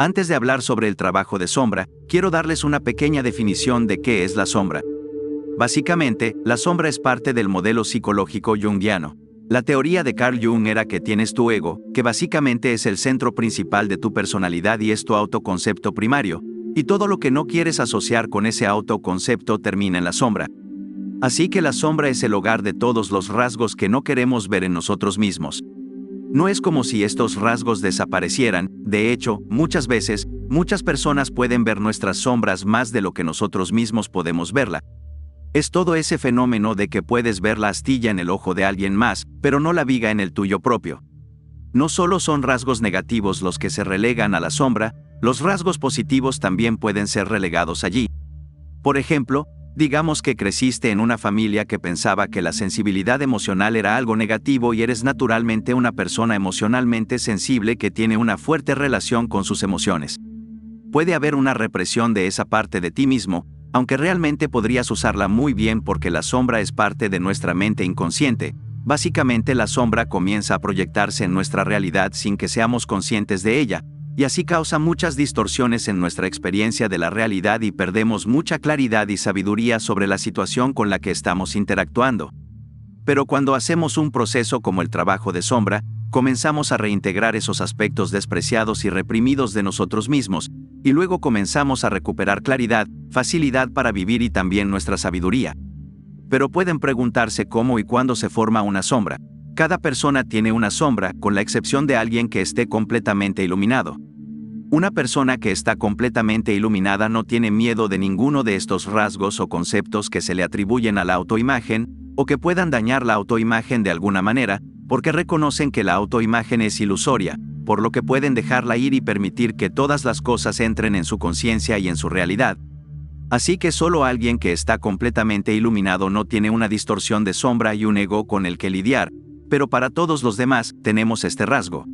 Antes de hablar sobre el trabajo de sombra, quiero darles una pequeña definición de qué es la sombra. Básicamente, la sombra es parte del modelo psicológico junguiano. La teoría de Carl Jung era que tienes tu ego, que básicamente es el centro principal de tu personalidad y es tu autoconcepto primario, y todo lo que no quieres asociar con ese autoconcepto termina en la sombra. Así que la sombra es el hogar de todos los rasgos que no queremos ver en nosotros mismos. No es como si estos rasgos desaparecieran, de hecho, muchas veces, muchas personas pueden ver nuestras sombras más de lo que nosotros mismos podemos verla. Es todo ese fenómeno de que puedes ver la astilla en el ojo de alguien más, pero no la viga en el tuyo propio. No solo son rasgos negativos los que se relegan a la sombra, los rasgos positivos también pueden ser relegados allí. Por ejemplo, digamos que creciste en una familia que pensaba que la sensibilidad emocional era algo negativo y eres naturalmente una persona emocionalmente sensible que tiene una fuerte relación con sus emociones. Puede haber una represión de esa parte de ti mismo, aunque realmente podrías usarla muy bien porque la sombra es parte de nuestra mente inconsciente. Básicamente la sombra comienza a proyectarse en nuestra realidad sin que seamos conscientes de ella, y así causa muchas distorsiones en nuestra experiencia de la realidad y perdemos mucha claridad y sabiduría sobre la situación con la que estamos interactuando. Pero cuando hacemos un proceso como el trabajo de sombra, comenzamos a reintegrar esos aspectos despreciados y reprimidos de nosotros mismos, y luego comenzamos a recuperar claridad, facilidad para vivir y también nuestra sabiduría. Pero pueden preguntarse cómo y cuándo se forma una sombra. Cada persona tiene una sombra, con la excepción de alguien que esté completamente iluminado. Una persona que está completamente iluminada no tiene miedo de ninguno de estos rasgos o conceptos que se le atribuyen a la autoimagen, o que puedan dañar la autoimagen de alguna manera, porque reconocen que la autoimagen es ilusoria, por lo que pueden dejarla ir y permitir que todas las cosas entren en su conciencia y en su realidad. Así que solo alguien que está completamente iluminado no tiene una distorsión de sombra y un ego con el que lidiar, pero para todos los demás tenemos este rasgo.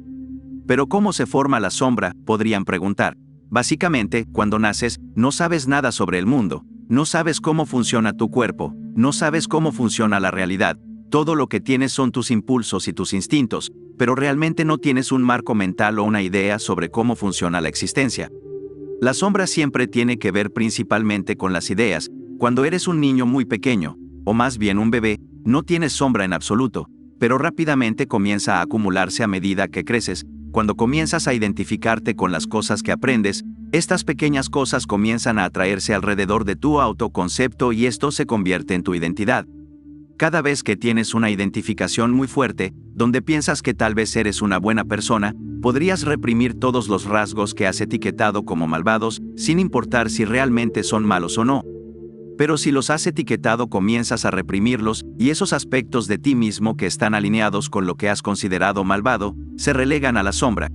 ¿Pero cómo se forma la sombra?, podrían preguntar. Básicamente, cuando naces, no sabes nada sobre el mundo, no sabes cómo funciona tu cuerpo, no sabes cómo funciona la realidad, todo lo que tienes son tus impulsos y tus instintos, pero realmente no tienes un marco mental o una idea sobre cómo funciona la existencia. La sombra siempre tiene que ver principalmente con las ideas. Cuando eres un niño muy pequeño, o más bien un bebé, no tienes sombra en absoluto, pero rápidamente comienza a acumularse a medida que creces. Cuando comienzas a identificarte con las cosas que aprendes, estas pequeñas cosas comienzan a atraerse alrededor de tu autoconcepto y esto se convierte en tu identidad. Cada vez que tienes una identificación muy fuerte, donde piensas que tal vez eres una buena persona, podrías reprimir todos los rasgos que has etiquetado como malvados, sin importar si realmente son malos o no. Pero si los has etiquetado comienzas a reprimirlos, y esos aspectos de ti mismo que están alineados con lo que has considerado malvado, se relegan a la sombra.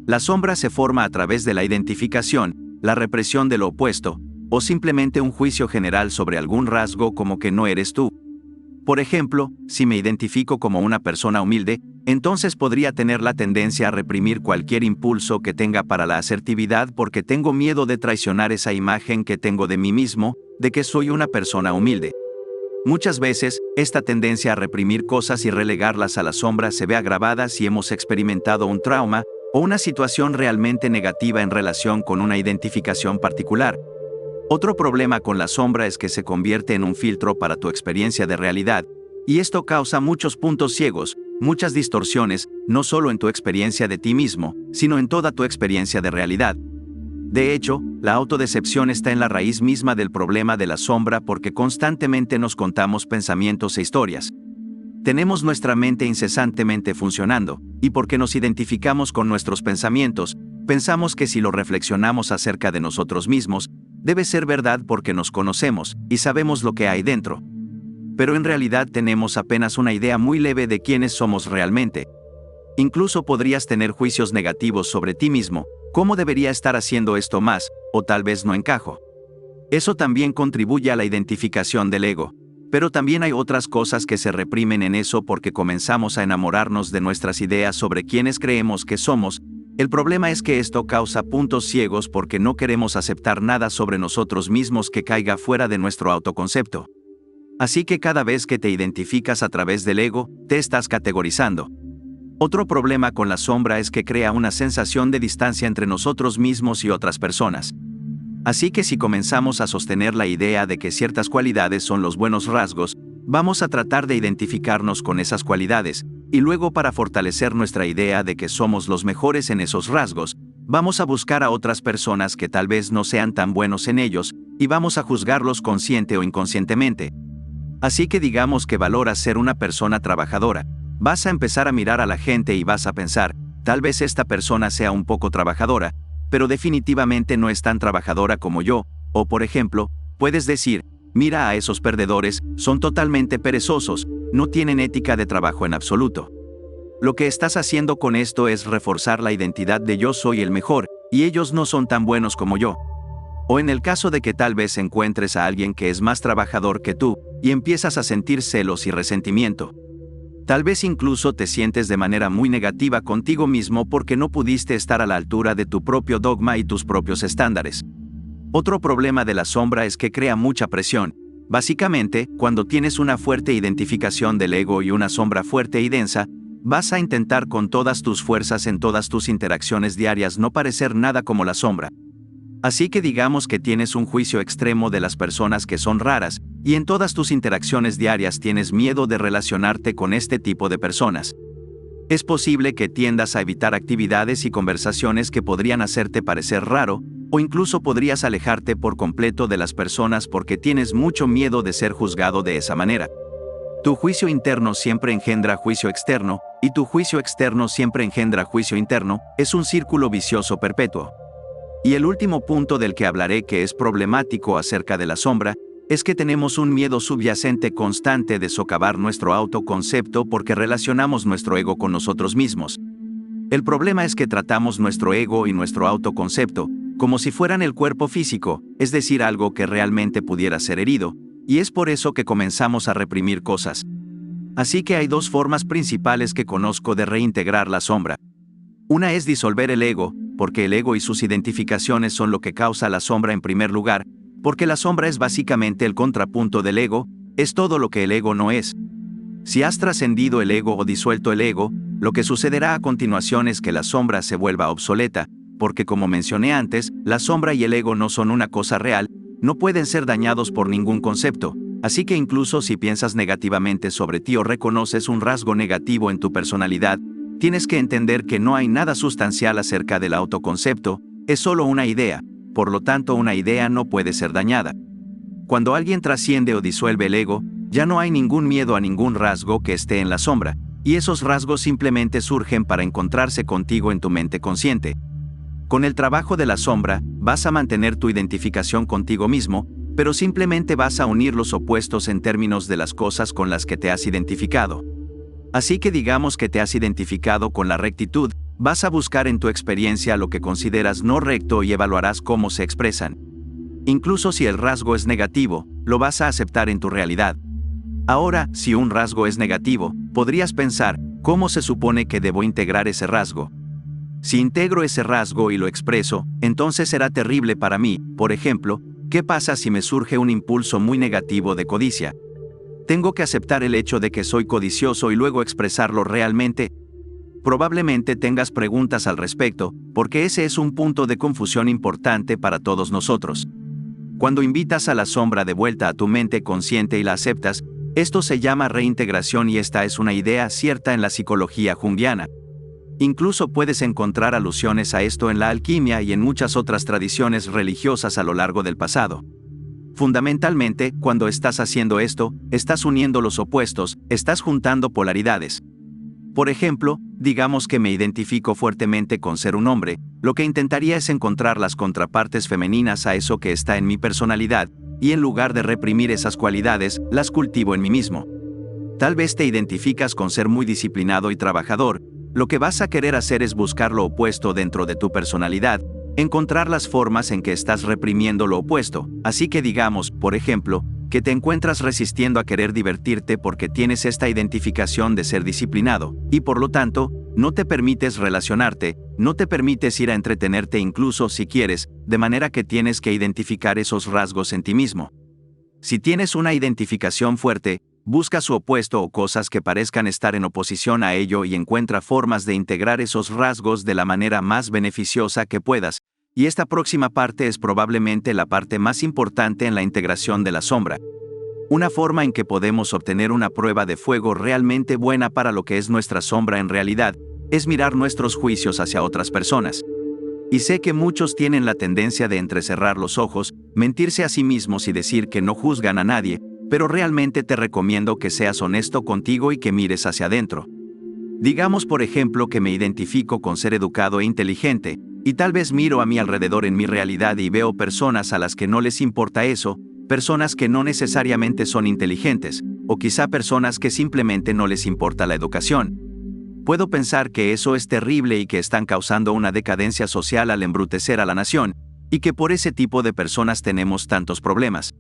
La sombra se forma a través de la identificación, la represión de lo opuesto, o simplemente un juicio general sobre algún rasgo como que no eres tú. Por ejemplo, si me identifico como una persona humilde, entonces podría tener la tendencia a reprimir cualquier impulso que tenga para la asertividad porque tengo miedo de traicionar esa imagen que tengo de mí mismo, de que soy una persona humilde. Muchas veces, esta tendencia a reprimir cosas y relegarlas a la sombra se ve agravada si hemos experimentado un trauma o una situación realmente negativa en relación con una identificación particular. Otro problema con la sombra es que se convierte en un filtro para tu experiencia de realidad, y esto causa muchos puntos ciegos, muchas distorsiones, no solo en tu experiencia de ti mismo, sino en toda tu experiencia de realidad. De hecho, la autodecepción está en la raíz misma del problema de la sombra porque constantemente nos contamos pensamientos e historias. Tenemos nuestra mente incesantemente funcionando, y porque nos identificamos con nuestros pensamientos, pensamos que si lo reflexionamos acerca de nosotros mismos, debe ser verdad porque nos conocemos y sabemos lo que hay dentro. Pero en realidad tenemos apenas una idea muy leve de quiénes somos realmente. Incluso podrías tener juicios negativos sobre ti mismo, ¿cómo debería estar haciendo esto más? O tal vez no encajo. Eso también contribuye a la identificación del ego. Pero también hay otras cosas que se reprimen en eso porque comenzamos a enamorarnos de nuestras ideas sobre quiénes creemos que somos. El problema es que esto causa puntos ciegos porque no queremos aceptar nada sobre nosotros mismos que caiga fuera de nuestro autoconcepto. Así que cada vez que te identificas a través del ego, te estás categorizando. Otro problema con la sombra es que crea una sensación de distancia entre nosotros mismos y otras personas. Así que si comenzamos a sostener la idea de que ciertas cualidades son los buenos rasgos, vamos a tratar de identificarnos con esas cualidades, y luego para fortalecer nuestra idea de que somos los mejores en esos rasgos, vamos a buscar a otras personas que tal vez no sean tan buenos en ellos, y vamos a juzgarlos consciente o inconscientemente. Así que digamos que valoras ser una persona trabajadora. Vas a empezar a mirar a la gente y vas a pensar, tal vez esta persona sea un poco trabajadora, pero definitivamente no es tan trabajadora como yo, o por ejemplo, puedes decir, mira a esos perdedores, son totalmente perezosos, no tienen ética de trabajo en absoluto. Lo que estás haciendo con esto es reforzar la identidad de yo soy el mejor, y ellos no son tan buenos como yo. O en el caso de que tal vez encuentres a alguien que es más trabajador que tú, y empiezas a sentir celos y resentimiento. Tal vez incluso te sientes de manera muy negativa contigo mismo porque no pudiste estar a la altura de tu propio dogma y tus propios estándares. Otro problema de la sombra es que crea mucha presión. Básicamente, cuando tienes una fuerte identificación del ego y una sombra fuerte y densa, vas a intentar con todas tus fuerzas en todas tus interacciones diarias no parecer nada como la sombra. Así que digamos que tienes un juicio extremo de las personas que son raras, y en todas tus interacciones diarias tienes miedo de relacionarte con este tipo de personas. Es posible que tiendas a evitar actividades y conversaciones que podrían hacerte parecer raro, o incluso podrías alejarte por completo de las personas porque tienes mucho miedo de ser juzgado de esa manera. Tu juicio interno siempre engendra juicio externo, y tu juicio externo siempre engendra juicio interno, es un círculo vicioso perpetuo. Y el último punto del que hablaré que es problemático acerca de la sombra, es que tenemos un miedo subyacente constante de socavar nuestro autoconcepto porque relacionamos nuestro ego con nosotros mismos. El problema es que tratamos nuestro ego y nuestro autoconcepto como si fueran el cuerpo físico, es decir, algo que realmente pudiera ser herido, y es por eso que comenzamos a reprimir cosas. Así que hay dos formas principales que conozco de reintegrar la sombra. Una es disolver el ego, porque el ego y sus identificaciones son lo que causa la sombra en primer lugar, porque la sombra es básicamente el contrapunto del ego, es todo lo que el ego no es. Si has trascendido el ego o disuelto el ego, lo que sucederá a continuación es que la sombra se vuelva obsoleta, porque como mencioné antes, la sombra y el ego no son una cosa real, no pueden ser dañados por ningún concepto, así que incluso si piensas negativamente sobre ti o reconoces un rasgo negativo en tu personalidad, tienes que entender que no hay nada sustancial acerca del autoconcepto, es solo una idea, por lo tanto una idea no puede ser dañada. Cuando alguien trasciende o disuelve el ego, ya no hay ningún miedo a ningún rasgo que esté en la sombra, y esos rasgos simplemente surgen para encontrarse contigo en tu mente consciente. Con el trabajo de la sombra, vas a mantener tu identificación contigo mismo, pero simplemente vas a unir los opuestos en términos de las cosas con las que te has identificado. Así que digamos que te has identificado con la rectitud, vas a buscar en tu experiencia lo que consideras no recto y evaluarás cómo se expresan. Incluso si el rasgo es negativo, lo vas a aceptar en tu realidad. Ahora, si un rasgo es negativo, podrías pensar, ¿cómo se supone que debo integrar ese rasgo? Si integro ese rasgo y lo expreso, entonces será terrible para mí. Por ejemplo, ¿qué pasa si me surge un impulso muy negativo de codicia? ¿Tengo que aceptar el hecho de que soy codicioso y luego expresarlo realmente? Probablemente tengas preguntas al respecto, porque ese es un punto de confusión importante para todos nosotros. Cuando invitas a la sombra de vuelta a tu mente consciente y la aceptas, esto se llama reintegración y esta es una idea cierta en la psicología junguiana. Incluso puedes encontrar alusiones a esto en la alquimia y en muchas otras tradiciones religiosas a lo largo del pasado. Fundamentalmente, cuando estás haciendo esto, estás uniendo los opuestos, estás juntando polaridades. Por ejemplo, digamos que me identifico fuertemente con ser un hombre, lo que intentaría es encontrar las contrapartes femeninas a eso que está en mi personalidad, y en lugar de reprimir esas cualidades, las cultivo en mí mismo. Tal vez te identificas con ser muy disciplinado y trabajador, lo que vas a querer hacer es buscar lo opuesto dentro de tu personalidad, encontrar las formas en que estás reprimiendo lo opuesto, así que digamos, por ejemplo, que te encuentras resistiendo a querer divertirte porque tienes esta identificación de ser disciplinado, y por lo tanto, no te permites relacionarte, no te permites ir a entretenerte incluso si quieres, de manera que tienes que identificar esos rasgos en ti mismo. Si tienes una identificación fuerte, Busca su opuesto o cosas que parezcan estar en oposición a ello y encuentra formas de integrar esos rasgos de la manera más beneficiosa que puedas, y esta próxima parte es probablemente la parte más importante en la integración de la sombra. Una forma en que podemos obtener una prueba de fuego realmente buena para lo que es nuestra sombra en realidad, es mirar nuestros juicios hacia otras personas. Y sé que muchos tienen la tendencia de entrecerrar los ojos, mentirse a sí mismos y decir que no juzgan a nadie, pero realmente te recomiendo que seas honesto contigo y que mires hacia adentro. Digamos por ejemplo que me identifico con ser educado e inteligente, y tal vez miro a mi alrededor en mi realidad y veo personas a las que no les importa eso, personas que no necesariamente son inteligentes, o quizá personas que simplemente no les importa la educación. Puedo pensar que eso es terrible y que están causando una decadencia social al embrutecer a la nación, y que por ese tipo de personas tenemos tantos problemas.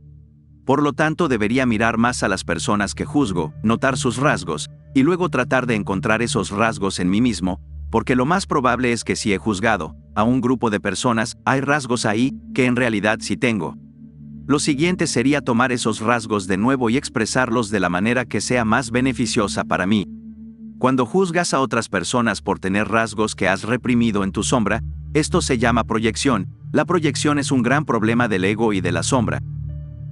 Por lo tanto, debería mirar más a las personas que juzgo, notar sus rasgos, y luego tratar de encontrar esos rasgos en mí mismo, porque lo más probable es que si he juzgado a un grupo de personas, hay rasgos ahí que en realidad sí tengo. Lo siguiente sería tomar esos rasgos de nuevo y expresarlos de la manera que sea más beneficiosa para mí. Cuando juzgas a otras personas por tener rasgos que has reprimido en tu sombra, esto se llama proyección. La proyección es un gran problema del ego y de la sombra.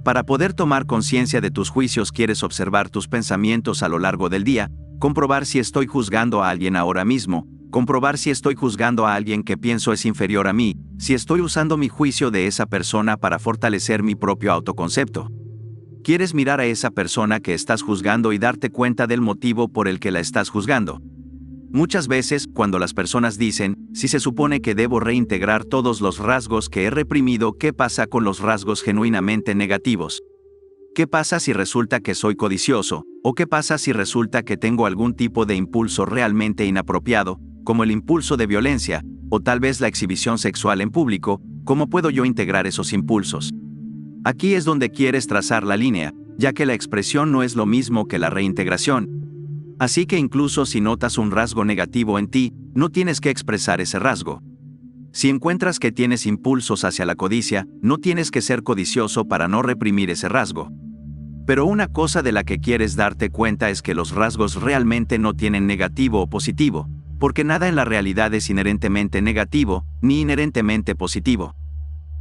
Para poder tomar conciencia de tus juicios quieres observar tus pensamientos a lo largo del día, comprobar si estoy juzgando a alguien ahora mismo, comprobar si estoy juzgando a alguien que pienso es inferior a mí, si estoy usando mi juicio de esa persona para fortalecer mi propio autoconcepto. Quieres mirar a esa persona que estás juzgando y darte cuenta del motivo por el que la estás juzgando. Muchas veces, cuando las personas dicen, si se supone que debo reintegrar todos los rasgos que he reprimido, ¿qué pasa con los rasgos genuinamente negativos? ¿Qué pasa si resulta que soy codicioso? ¿O qué pasa si resulta que tengo algún tipo de impulso realmente inapropiado, como el impulso de violencia, o tal vez la exhibición sexual en público? ¿Cómo puedo yo integrar esos impulsos? Aquí es donde quieres trazar la línea, ya que la expresión no es lo mismo que la reintegración. Así que incluso si notas un rasgo negativo en ti, no tienes que expresar ese rasgo. Si encuentras que tienes impulsos hacia la codicia, no tienes que ser codicioso para no reprimir ese rasgo. Pero una cosa de la que quieres darte cuenta es que los rasgos realmente no tienen negativo o positivo, porque nada en la realidad es inherentemente negativo, ni inherentemente positivo.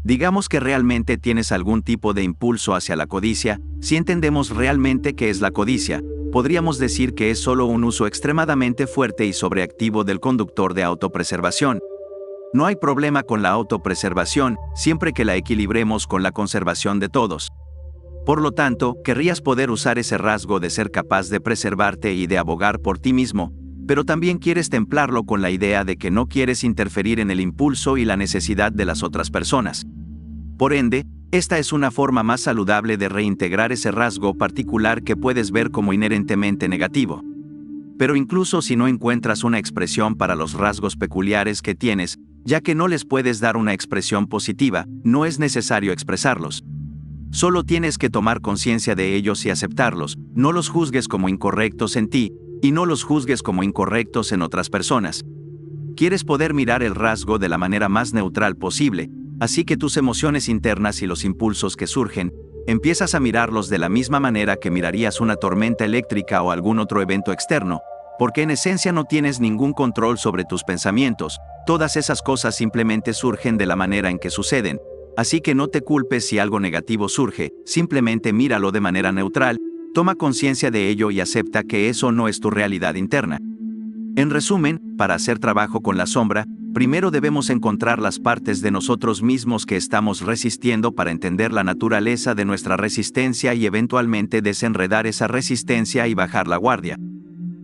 Digamos que realmente tienes algún tipo de impulso hacia la codicia, si entendemos realmente qué es la codicia, podríamos decir que es solo un uso extremadamente fuerte y sobreactivo del conductor de autopreservación. No hay problema con la autopreservación, siempre que la equilibremos con la conservación de todos. Por lo tanto, querrías poder usar ese rasgo de ser capaz de preservarte y de abogar por ti mismo, pero también quieres templarlo con la idea de que no quieres interferir en el impulso y la necesidad de las otras personas. Por ende, esta es una forma más saludable de reintegrar ese rasgo particular que puedes ver como inherentemente negativo. Pero incluso si no encuentras una expresión para los rasgos peculiares que tienes, ya que no les puedes dar una expresión positiva, no es necesario expresarlos. Solo tienes que tomar conciencia de ellos y aceptarlos, no los juzgues como incorrectos en ti, y no los juzgues como incorrectos en otras personas. Quieres poder mirar el rasgo de la manera más neutral posible, así que tus emociones internas y los impulsos que surgen, empiezas a mirarlos de la misma manera que mirarías una tormenta eléctrica o algún otro evento externo, porque en esencia no tienes ningún control sobre tus pensamientos, todas esas cosas simplemente surgen de la manera en que suceden, así que no te culpes si algo negativo surge, simplemente míralo de manera neutral, toma conciencia de ello y acepta que eso no es tu realidad interna. En resumen, para hacer trabajo con la sombra, primero debemos encontrar las partes de nosotros mismos que estamos resistiendo para entender la naturaleza de nuestra resistencia y eventualmente desenredar esa resistencia y bajar la guardia.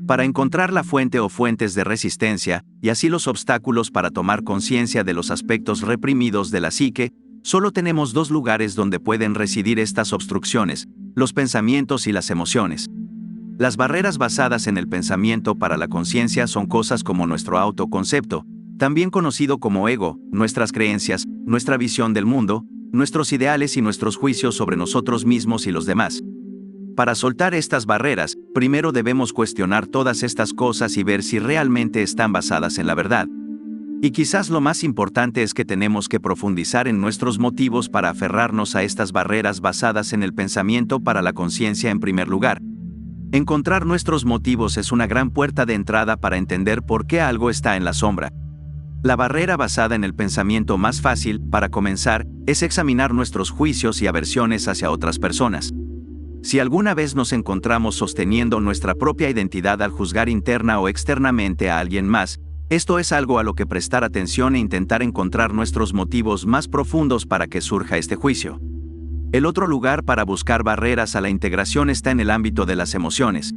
Para encontrar la fuente o fuentes de resistencia, y así los obstáculos para tomar conciencia de los aspectos reprimidos de la psique, solo tenemos dos lugares donde pueden residir estas obstrucciones: los pensamientos y las emociones. Las barreras basadas en el pensamiento para la conciencia son cosas como nuestro autoconcepto, también conocido como ego, nuestras creencias, nuestra visión del mundo, nuestros ideales y nuestros juicios sobre nosotros mismos y los demás. Para soltar estas barreras, primero debemos cuestionar todas estas cosas y ver si realmente están basadas en la verdad. Y quizás lo más importante es que tenemos que profundizar en nuestros motivos para aferrarnos a estas barreras basadas en el pensamiento para la conciencia en primer lugar. Encontrar nuestros motivos es una gran puerta de entrada para entender por qué algo está en la sombra. La barrera basada en el pensamiento más fácil, para comenzar, es examinar nuestros juicios y aversiones hacia otras personas. Si alguna vez nos encontramos sosteniendo nuestra propia identidad al juzgar interna o externamente a alguien más, esto es algo a lo que prestar atención e intentar encontrar nuestros motivos más profundos para que surja este juicio. El otro lugar para buscar barreras a la integración está en el ámbito de las emociones.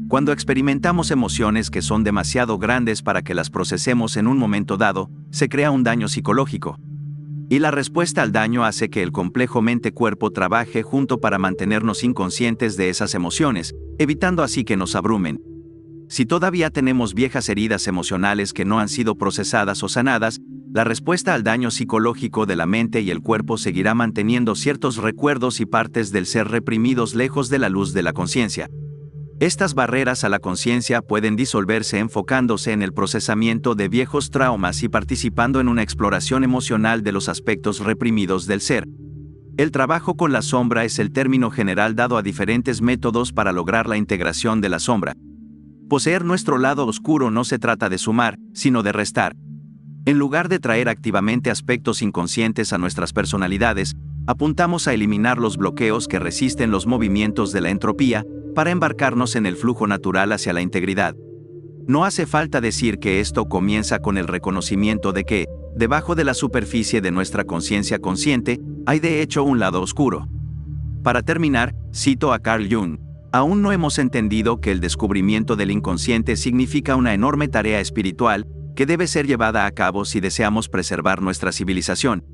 Cuando experimentamos emociones que son demasiado grandes para que las procesemos en un momento dado, se crea un daño psicológico. Y la respuesta al daño hace que el complejo mente-cuerpo trabaje junto para mantenernos inconscientes de esas emociones, evitando así que nos abrumen. Si todavía tenemos viejas heridas emocionales que no han sido procesadas o sanadas, la respuesta al daño psicológico de la mente y el cuerpo seguirá manteniendo ciertos recuerdos y partes del ser reprimidos lejos de la luz de la conciencia. Estas barreras a la conciencia pueden disolverse enfocándose en el procesamiento de viejos traumas y participando en una exploración emocional de los aspectos reprimidos del ser. El trabajo con la sombra es el término general dado a diferentes métodos para lograr la integración de la sombra. Poseer nuestro lado oscuro no se trata de sumar, sino de restar. En lugar de traer activamente aspectos inconscientes a nuestras personalidades, apuntamos a eliminar los bloqueos que resisten los movimientos de la entropía, para embarcarnos en el flujo natural hacia la integridad. No hace falta decir que esto comienza con el reconocimiento de que, debajo de la superficie de nuestra conciencia consciente, hay de hecho un lado oscuro. Para terminar, cito a Carl Jung: aún no hemos entendido que el descubrimiento del inconsciente significa una enorme tarea espiritual, que debe ser llevada a cabo si deseamos preservar nuestra civilización.